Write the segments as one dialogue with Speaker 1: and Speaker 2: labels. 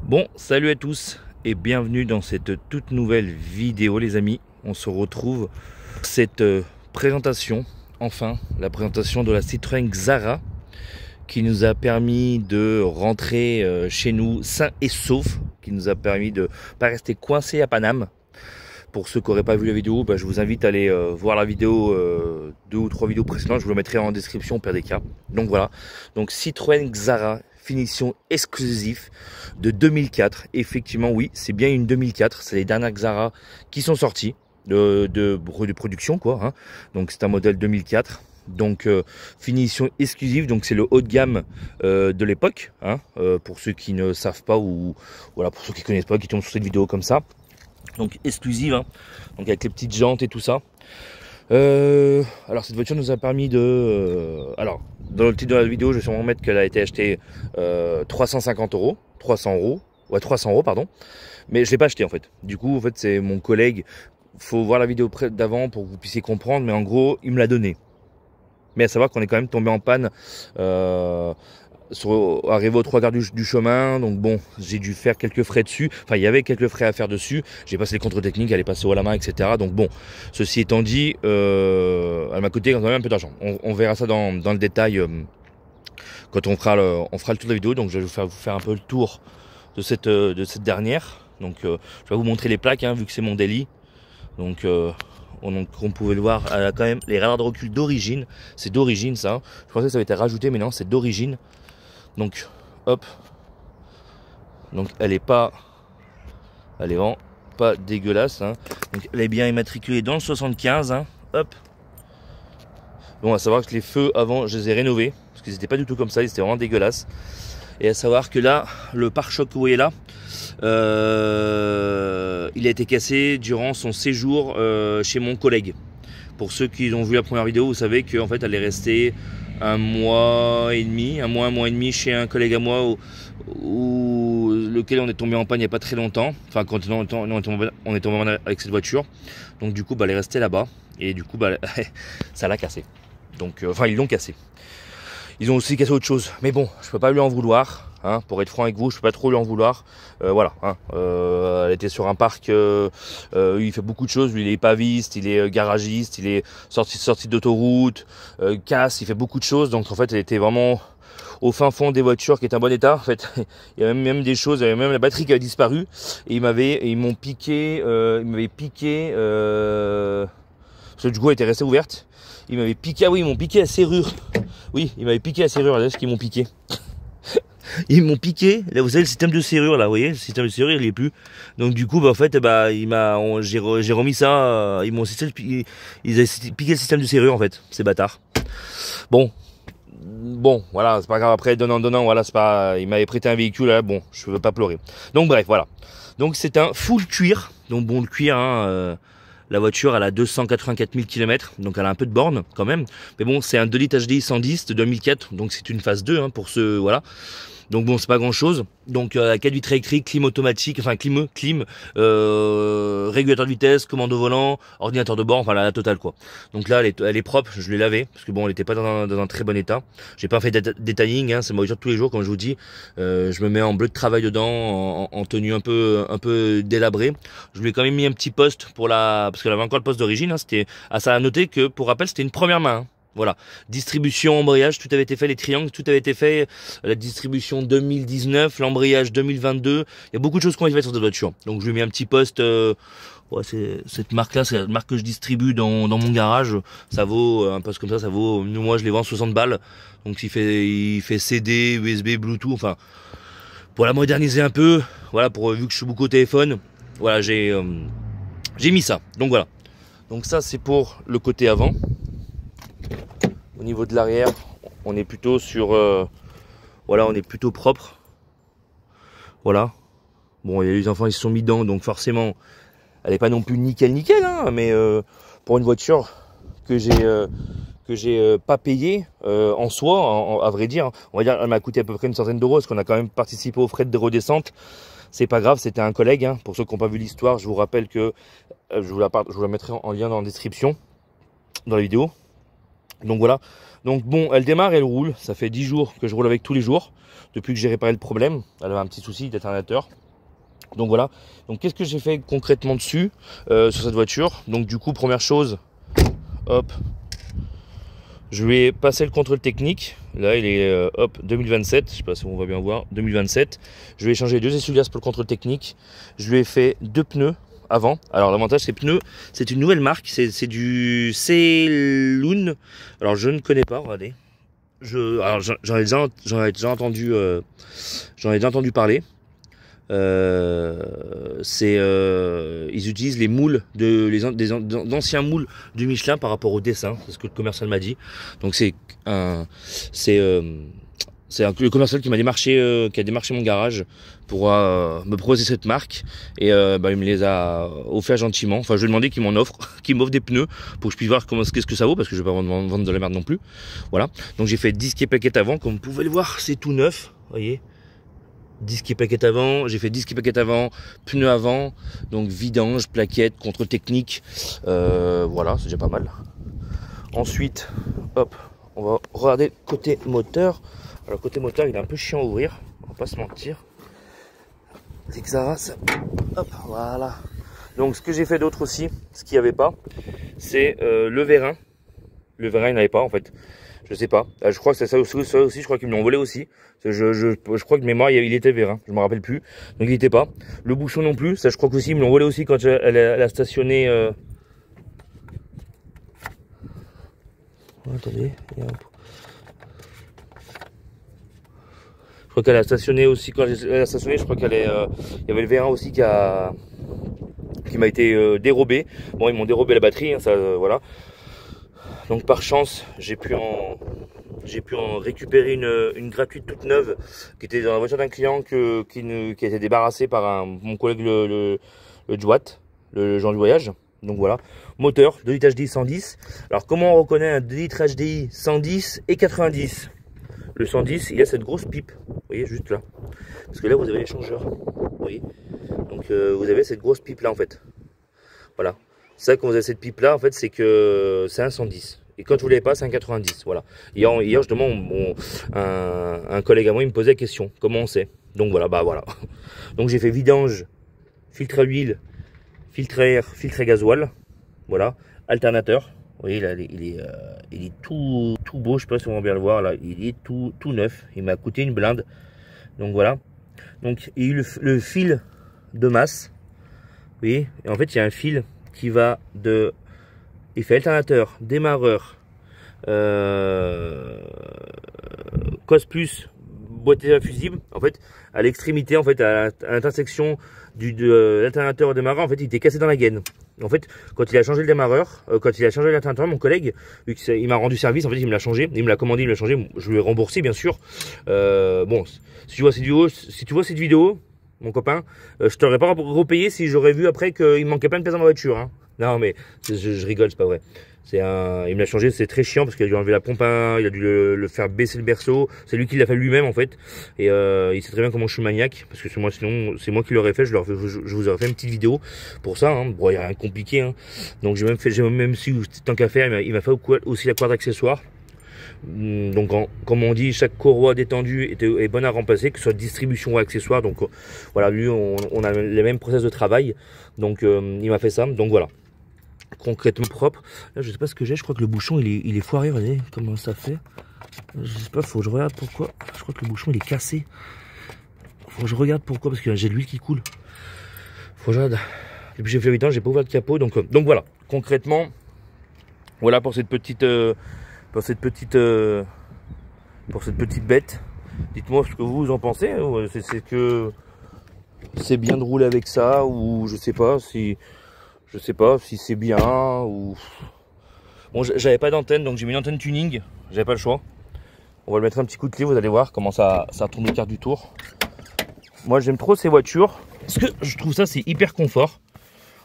Speaker 1: Bon, salut à tous et bienvenue dans cette toute nouvelle vidéo les amis. On se retrouve pour cette présentation, enfin la présentation de la Citroën Xara qui nous a permis de rentrer chez nous sain et sauf, qui nous a permis de pas rester coincé à Paname. Pour ceux qui n'auraient pas vu la vidéo, je vous invite à aller voir la vidéo, 2 ou 3 vidéos précédentes, je vous le mettrai en description au pire des cas. Donc voilà, donc Citroën Xara finition exclusive de 2004. Effectivement, oui, c'est bien une 2004. C'est les dernières Xara qui sont sorties de production, quoi. Hein. Donc c'est un modèle 2004. Donc finition exclusive. Donc c'est le haut de gamme de l'époque. Hein, pour ceux qui ne savent pas ou voilà pour ceux qui connaissent pas, qui tombent sur cette vidéo comme ça. Donc exclusive. Hein, donc avec les petites jantes et tout ça. Alors cette voiture nous a permis de... alors dans le titre de la vidéo je vais sûrement mettre qu'elle a été achetée 350 euros, 300 euros, ouais 300 euros pardon, mais je l'ai pas acheté en fait. Du coup en fait c'est mon collègue, faut voir la vidéo d'avant pour que vous puissiez comprendre, mais en gros il me l'a donné. Mais à savoir qu'on est quand même tombé en panne arrivé aux 3 quarts du chemin, donc bon, j'ai dû faire quelques frais dessus, enfin il y avait quelques frais à faire dessus, j'ai passé les contrôles techniques, elle est passée haut à la main, etc. Donc bon, ceci étant dit, elle m'a coûté quand même un peu d'argent. On verra ça dans le détail quand on fera le tour de la vidéo, donc je vais vous faire un peu le tour de cette dernière. Donc je vais vous montrer les plaques, hein, vu que c'est mon daily. Donc on pouvait le voir, elle a quand même les radars de recul d'origine, c'est d'origine ça, je pensais que ça avait été rajouté mais non, c'est d'origine. Donc hop, donc elle est vraiment pas dégueulasse, hein. Donc elle est bien immatriculée dans le 75, hein. Hop. Bon, à savoir que les feux avant je les ai rénovés parce qu'ils n'étaient pas du tout comme ça, ils étaient vraiment dégueulasses. Et à savoir que là, le pare-choc que vous voyez là, il a été cassé durant son séjour chez mon collègue. Pour ceux qui ont vu la première vidéo, vous savez qu'en fait elle est restée un mois et demi chez un collègue à moi lequel on est tombé en panne il n'y a pas très longtemps. Enfin quand on est tombé en panne avec cette voiture. Donc du coup elle est restée là-bas et du coup ça l'a cassé. Donc enfin ils l'ont cassé. Ils ont aussi cassé autre chose, mais bon, je peux pas lui en vouloir, hein, pour être franc avec vous, je peux pas trop lui en vouloir. Voilà, hein, elle était sur un parc, il fait beaucoup de choses, lui il est paviste, il est garagiste, il est sorti d'autoroute, casse, il fait beaucoup de choses, donc en fait elle était vraiment au fin fond des voitures qui est en bon état. En fait, il y avait même des choses, il y avait même la batterie qui avait disparu, et ils m'ont piqué, parce que du coup elle était restée ouverte. Ils m'avaient piqué, ah oui, ils m'ont piqué la serrure. Oui, ils m'avaient piqué la serrure, là, ce qu'ils m'ont piqué. Ils m'ont piqué, là vous savez le système de serrure là, vous voyez, le système de serrure il est plus. Donc du coup en fait j'ai remis ça, ils avaient piqué le système de serrure en fait, ces bâtards. Bon, voilà, c'est pas grave, après donnant, voilà, c'est pas, ils m'avaient prêté un véhicule là, bon, je veux pas pleurer. Donc bref, voilà. Donc c'est un full cuir, donc bon le cuir, hein, la voiture elle a 284 000 km, donc elle a un peu de borne quand même. Mais bon, c'est un 2 litres HDI 110 de 2004, donc c'est une phase 2 hein, pour ceux, voilà. Donc bon, c'est pas grand chose. Donc 4 vitres électriques, clim automatique, enfin clim, régulateur de vitesse, commande au volant, ordinateur de bord, enfin la totale quoi. Donc là elle est propre, je l'ai lavée parce que bon elle était pas dans un très bon état. J'ai pas fait de detailing, hein, c'est ma voiture de tous les jours comme je vous dis. Je me mets en bleu de travail dedans, en tenue un peu délabrée. Je lui ai quand même mis un petit poste parce qu'elle avait encore le poste d'origine. Hein, c'était ça à noter que pour rappel c'était une première main. Hein. Voilà, distribution, embrayage, tout avait été fait, les triangles, tout avait été fait, la distribution 2019, l'embrayage 2022, il y a beaucoup de choses qui ont été faites sur cette voiture. Donc je lui ai mis un petit poste, ouais, cette marque-là, c'est la marque que je distribue dans mon garage, ça vaut, un poste comme ça vaut, moi je les vends 60 balles, donc il fait CD, USB, Bluetooth, enfin, pour la moderniser un peu, voilà, vu que je suis beaucoup au téléphone, voilà, j'ai mis ça, donc voilà. Donc ça c'est pour le côté avant. Au niveau de l'arrière, on est plutôt sur, voilà, on est plutôt propre. Voilà. Bon, il y a les enfants, ils se sont mis dedans, donc forcément, elle est pas non plus nickel, hein, mais pour une voiture que j'ai pas payée en soi, à vrai dire, on va dire, elle m'a coûté à peu près une centaine d'euros, parce qu'on a quand même participé aux frais de redescente. C'est pas grave, c'était un collègue. Hein. Pour ceux qui n'ont pas vu l'histoire, je vous rappelle que je vous la mettrai en lien dans la description, dans la vidéo. Donc voilà. Donc bon, elle démarre et elle roule. Ça fait 10 jours que je roule avec tous les jours. Depuis que j'ai réparé le problème. Elle avait un petit souci d'alternateur. Donc voilà. Donc qu'est-ce que j'ai fait concrètement dessus sur cette voiture? Donc du coup, première chose, hop, je lui ai passé le contrôle technique. Là, il est hop 2027. Je sais pas si on va bien voir. 2027. Je lui ai changé 2 essuie-glaces pour le contrôle technique. Je lui ai fait 2 pneus avant. Alors l'avantage, ces pneus, c'est une nouvelle marque. C'est du Ceylon. Alors je ne connais pas. Regardez. J'en ai déjà entendu. J'en ai déjà entendu parler. Ils utilisent les moules d'anciens moules du Michelin par rapport au dessin, c'est ce que le commercial m'a dit. Donc c'est le commercial qui m'a démarché, qui a démarché mon garage pour me proposer cette marque et il me les a offerts gentiment. Enfin, je lui ai demandé qu'il m'offre des pneus pour que je puisse voir qu'est-ce que ça vaut, parce que je vais pas vendre de la merde non plus. Voilà. Donc j'ai fait disque et plaquettes avant, comme vous pouvez le voir, c'est tout neuf, vous voyez. Disque et plaquettes avant, j'ai fait disque et plaquettes avant, pneus avant, donc vidange, plaquettes, contrôle technique, voilà, c'est déjà pas mal. Ensuite, hop, on va regarder côté moteur. Alors côté moteur, il est un peu chiant à ouvrir, on va pas se mentir. C'est que ça rase, hop, voilà. Donc ce que j'ai fait d'autre aussi, ce qu'il n'y avait pas, c'est le vérin. Le vérin, il n'y avait pas en fait. Je sais pas. Je crois que c'est ça aussi. Je crois qu'ils me l'ont volé aussi. Je crois que de mémoire, il était vérin. Je me rappelle plus. Donc il était pas. Le bouchon non plus. Ça, je crois qu'aussi ils me l'ont volé aussi quand elle a stationné. Attendez. Je crois qu'elle a stationné aussi. Quand elle a stationné, je crois qu'elle est. Il y avait le vérin aussi qui m'a été dérobé. Bon, ils m'ont dérobé la batterie. Hein, ça, voilà. Donc par chance, j'ai pu en récupérer une gratuite toute neuve qui était dans la voiture d'un client qui a été débarrassé par mon collègue le Jouat, le Jean du voyage. Donc voilà, moteur 2 litres HDI 110. Alors comment on reconnaît un 2 litres HDI 110 et 90? Le 110, il y a cette grosse pipe, vous voyez juste là. Parce que là vous avez l'échangeur, vous voyez. Donc vous avez cette grosse pipe là en fait. Voilà. Ça, quand vous avez cette pipe là, en fait, c'est que c'est un 110. Et quand vous l'avez pas, c'est un 90. Voilà. Hier justement, un collègue à moi, il me posait la question. Comment on sait? Donc voilà, bah voilà. Donc j'ai fait vidange, filtre à huile, filtre à air, filtre à gasoil. Voilà. Alternateur. Vous voyez, là, il est tout beau. Je sais pas si on va bien le voir. Là, il est tout neuf. Il m'a coûté une blinde. Donc voilà. Donc il y a eu le fil de masse. Vous voyez. Et en fait, il y a un fil qui va de, il fait alternateur, démarreur, cos plus, boîtier fusible. En fait, à l'extrémité, en fait, à l'intersection de l'alternateur au démarreur, en fait, il était cassé dans la gaine. En fait, quand il a changé le démarreur, quand il a changé l'alternateur, mon collègue, il m'a rendu service, en fait, il me l'a changé, il me l'a commandé, il me l'a changé, je lui ai remboursé, bien sûr. Bon, si tu vois cette vidéo, mon copain, je t'aurais pas repayé si j'aurais vu après qu'il me manquait plein de pièces dans ma voiture. Hein. Non mais je rigole, c'est pas vrai. Il me l'a changé, c'est très chiant parce qu'il a dû enlever la pompe à, il a dû le faire baisser le berceau. C'est lui qui l'a fait lui-même en fait. Et il sait très bien comment je suis maniaque parce que sinon c'est moi qui l'aurais fait. Je vous aurais fait une petite vidéo pour ça. Hein. Bon, il y a rien de compliqué. Hein. Donc j'ai même si tant qu'à faire, il m'a fait aussi la corde d'accessoires. Donc comme on dit, chaque courroie détendue est bonne à remplacer, que ce soit distribution ou accessoire. Donc voilà, lui on a les mêmes process de travail. Donc il m'a fait ça. Donc voilà, concrètement propre. Là je sais pas ce que j'ai, je crois que le bouchon il est foiré. Regardez comment ça fait. Je sais pas, faut que je regarde pourquoi. Je crois que le bouchon il est cassé. Faut que je regarde pourquoi, parce que j'ai de l'huile qui coule. Faut que je regarde. Depuis j'ai fait 8 ans, j'ai pas ouvert le capot. Donc voilà, concrètement, voilà pour cette petite bête. Dites-moi ce que vous en pensez. C'est que c'est bien de rouler avec ça, ou je sais pas si c'est bien, ou bon, j'avais pas d'antenne, donc j'ai mis une antenne tuning, j'avais pas le choix. On va le mettre un petit coup de clé, vous allez voir comment ça tourne le quart du tour. Moi j'aime trop ces voitures parce que je trouve ça c'est hyper confort.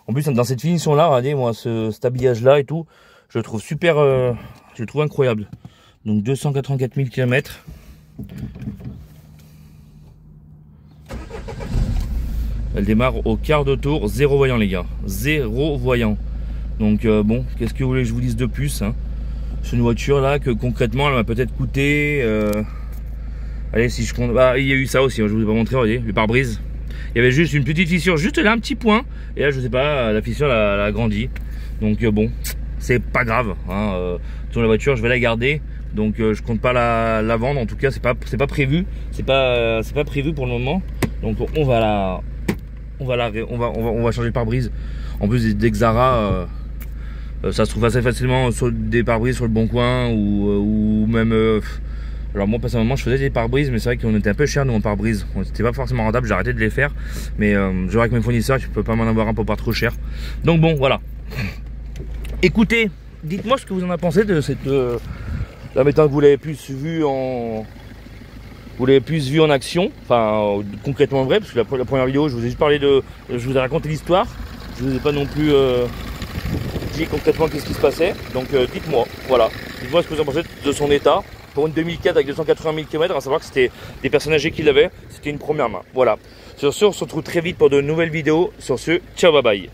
Speaker 1: En plus dans cette finition là, regardez moi cet habillage là et tout, je le trouve super, je le trouve incroyable. Donc 284 000 km. Elle démarre au quart de tour, 0 voyant les gars, 0 voyant. Donc bon, qu'est-ce que vous voulez que je vous dise de plus hein. C'est une voiture là que concrètement elle m'a peut-être coûté allez, si je compte, bah, il y a eu ça aussi, hein, je vous ai pas montré, regardez, le pare-brise. Il y avait juste une petite fissure, juste là, un petit point. Et là, je sais pas, la fissure elle a grandi. Donc bon, c'est pas grave. Hein, sur la voiture, je vais la garder. Donc je compte pas la vendre. En tout cas, c'est pas prévu. C'est pas prévu pour le moment. Donc on va changer le pare-brise. En plus des Xara, ça se trouve assez facilement sur des pare-brise sur le Bon Coin ou même. Alors moi personnellement je faisais des pare-brises, mais c'est vrai qu'on était un peu cher nous en pare-brise. C'était pas forcément rentable, j'ai arrêté de les faire. Mais je vois avec mes fournisseurs, je peux pas m'en avoir un pour pas trop cher. Donc bon voilà. Écoutez, dites-moi ce que vous en avez pensé de cette là maintenant que vous l'avez plus vu en action, enfin concrètement vrai, parce que la première vidéo je vous ai juste parlé je vous ai raconté l'histoire, je vous ai pas non plus dit concrètement qu'est-ce qui se passait. Donc dites-moi, voilà, dites-moi ce que vous en pensez de son état. Pour une 2004 avec 280 000 km, à savoir que c'était des personnes âgées qui l'avaient, c'était une première main. Voilà. Sur ce, on se retrouve très vite pour de nouvelles vidéos. Sur ce, ciao, bye bye.